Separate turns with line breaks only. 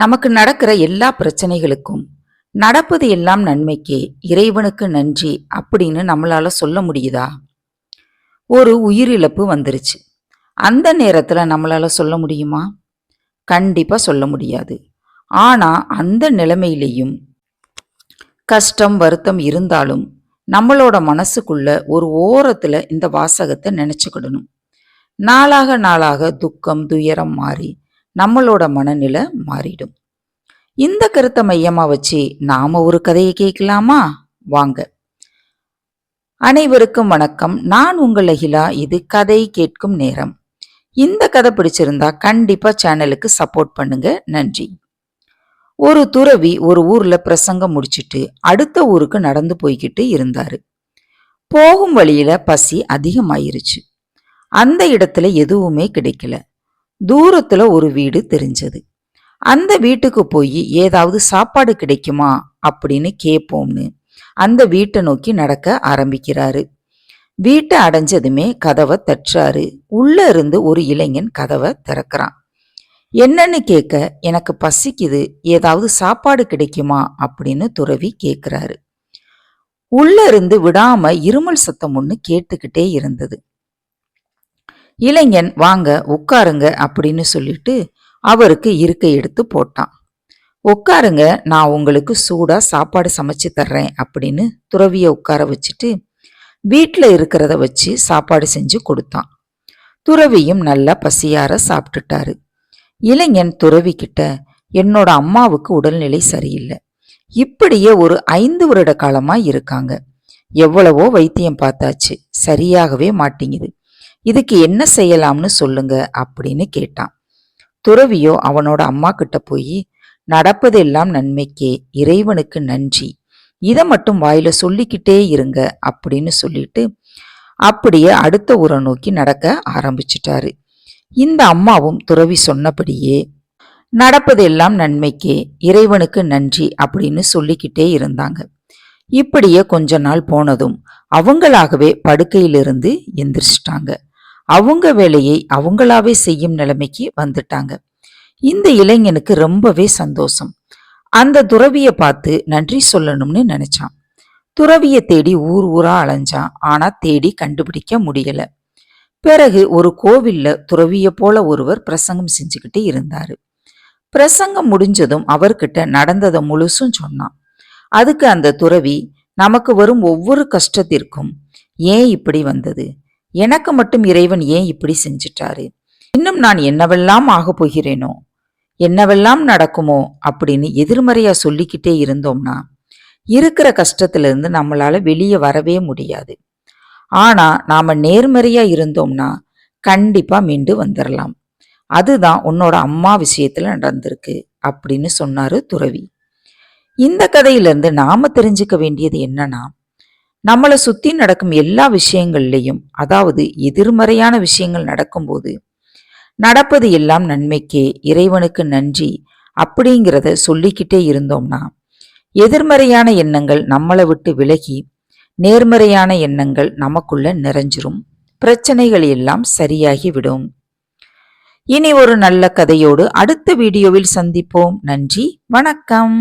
நமக்கு நடக்கிற எல்லா பிரச்சனைகளுக்கும் நடப்பது எல்லாம் நன்மைக்கே, இறைவனுக்கு நன்றி அப்படின்னு நம்மளால சொல்ல முடியுதா? ஒரு உயிரிழப்பு வந்துருச்சு. அந்த நேரத்துல நம்மளால சொல்ல முடியுமா? கண்டிப்பா சொல்ல முடியாது. ஆனா அந்த நிலைமையிலையும் கஷ்டம், வருத்தம் இருந்தாலும் நம்மளோட மனசுக்குள்ள ஒரு ஓரத்துல இந்த வாசகத்தை நினைச்சுக்கிடணும். நாளாக நாளாக துக்கம், துயரம் மாறி நம்மளோட மனநிலை மாறிடும். இந்த கருத்தை மையமா வச்சு நாம ஒரு கதையை கேட்கலாமா? வாங்க. அனைவருக்கும் வணக்கம். நான் உங்கள் அகிலா. இது கதை கேட்கும் நேரம். இந்த கதை பிடிச்சிருந்தா கண்டிப்பா சேனலுக்கு சப்போர்ட் பண்ணுங்க. நன்றி. ஒரு துறவி ஒரு ஊர்ல பிரசங்கம் முடிச்சிட்டு அடுத்த ஊருக்கு நடந்து போய்கிட்டு இருந்தாரு. போகும் வழியில பசி அதிகமாயிருச்சு. அந்த இடத்துல எதுவுமே கிடைக்கல. தூரத்துல ஒரு வீடு தெரிஞ்சது. அந்த வீட்டுக்கு போய் ஏதாவது சாப்பாடு கிடைக்குமா அப்படின்னு கேட்போம்னு அந்த வீட்டை நோக்கி நடக்க ஆரம்பிக்கிறாரு. வீட்டை அடைஞ்சதுமே கதவை தட்டுறாரு. உள்ள இருந்து ஒரு இளைஞன் கதவை திறக்கிறான். என்னன்னு கேட்க, எனக்கு பசிக்குது, ஏதாவது சாப்பாடு கிடைக்குமா அப்படின்னு துறவி கேட்கிறாரு. உள்ள இருந்து விடாம இருமல் சத்தம் ஒண்ணு கேட்டுக்கிட்டே இருந்தது. இளைஞன் வாங்க உட்காருங்க அப்படின்னு சொல்லிட்டு அவருக்கு இருக்கை எடுத்து போட்டான். உட்காருங்க, நான் உங்களுக்கு சூடா சாப்பாடு சமைச்சு தர்றேன் அப்படின்னு துறவிய உட்கார வச்சுட்டு வீட்டுல இருக்கிறத வச்சு சாப்பாடு செஞ்சு கொடுத்தான். துறவியும் நல்லா பசியார சாப்பிட்டுட்டாரு. இளைஞன் துறவி கிட்ட, என்னோட அம்மாவுக்கு உடல்நிலை சரியில்லை, இப்படியே ஒரு 5 வருட காலமா இருக்காங்க, எவ்வளவோ வைத்தியம் பார்த்தாச்சு, சரியாகவே மாட்டேங்குது, இதுக்கு என்ன செய்யலாம்னு சொல்லுங்க அப்படின்னு கேட்டான். துறவியோ அவனோட அம்மா கிட்ட போய், நடப்பதெல்லாம் நன்மைக்கே, இறைவனுக்கு நன்றி, இதை மட்டும் வாயில சொல்லிக்கிட்டே இருங்க அப்படின்னு சொல்லிட்டு அப்படியே அடுத்த ஊரை நோக்கி நடக்க ஆரம்பிச்சிட்டாரு. இந்த அம்மாவும் துறவி சொன்னபடியே நடப்பதெல்லாம் நன்மைக்கே, இறைவனுக்கு நன்றி அப்படின்னு சொல்லிக்கிட்டே இருந்தாங்க. இப்படியே கொஞ்ச நாள் போனதும் அவங்களாகவே படுக்கையிலிருந்து எந்திரிச்சிட்டாங்க. அவங்க வேலையை அவங்களாவே செய்யும் நிலைமைக்கு வந்துட்டாங்க. இந்த இளைஞனுக்கு ரொம்பவே சந்தோஷம். அந்த துறவிய பார்த்து நன்றி சொல்லணும்னு நினைச்சான். துறவிய தேடி ஊர் ஊரா அலைஞ்சான். ஆனா தேடி கண்டுபிடிக்க முடியல. பிறகு ஒரு கோவில்ல துறவிய போல ஒருவர் பிரசங்கம் செஞ்சுக்கிட்டு இருந்தாரு. பிரசங்கம் முடிஞ்சதும் அவர்கிட்ட நடந்ததை முழுசும் சொன்னான். அதுக்கு அந்த துறவி, நமக்கு வரும் ஒவ்வொரு கஷ்டத்திற்கும் ஏன் இப்படி வந்தது, எனக்கு மட்டும் இறைவன் ஏன் இப்படி செஞ்சிட்டாரு, இன்னும் நான் என்னவெல்லாம் ஆக போகிறேனோ, என்னவெல்லாம் நடக்குமோ அப்படின்னு எதிர்மறையா சொல்லிக்கிட்டே இருந்தோம்னா இருக்கிற கஷ்டத்துல இருந்து நம்மளால வெளியே வரவே முடியாது. ஆனா நாம நேர்மறையா இருந்தோம்னா கண்டிப்பா மீண்டு வந்துடலாம். அதுதான் உன்னோட அம்மா விஷயத்துல நடந்திருக்கு அப்படின்னு சொன்னாரு துறவி. இந்த கதையிலிருந்து நாம தெரிஞ்சுக்க வேண்டியது என்னன்னா, நம்மளை சுத்தி நடக்கும் எல்லா விஷயங்கள்லையும், அதாவது எதிர்மறையான விஷயங்கள் நடக்கும்போது, நடப்பது எல்லாம் நன்மைக்கே, இறைவனுக்கு நன்றி அப்படிங்கிறத சொல்லிக்கிட்டே இருந்தோம்னா எதிர்மறையான எண்ணங்கள் நம்மளை விட்டு விலகி நேர்மறையான எண்ணங்கள் நமக்குள்ள நிறைஞ்சிரும். பிரச்சனைகள் எல்லாம் சரியாகி விடும். இனி ஒரு நல்ல கதையோடு அடுத்த வீடியோவில் சந்திப்போம். நன்றி, வணக்கம்.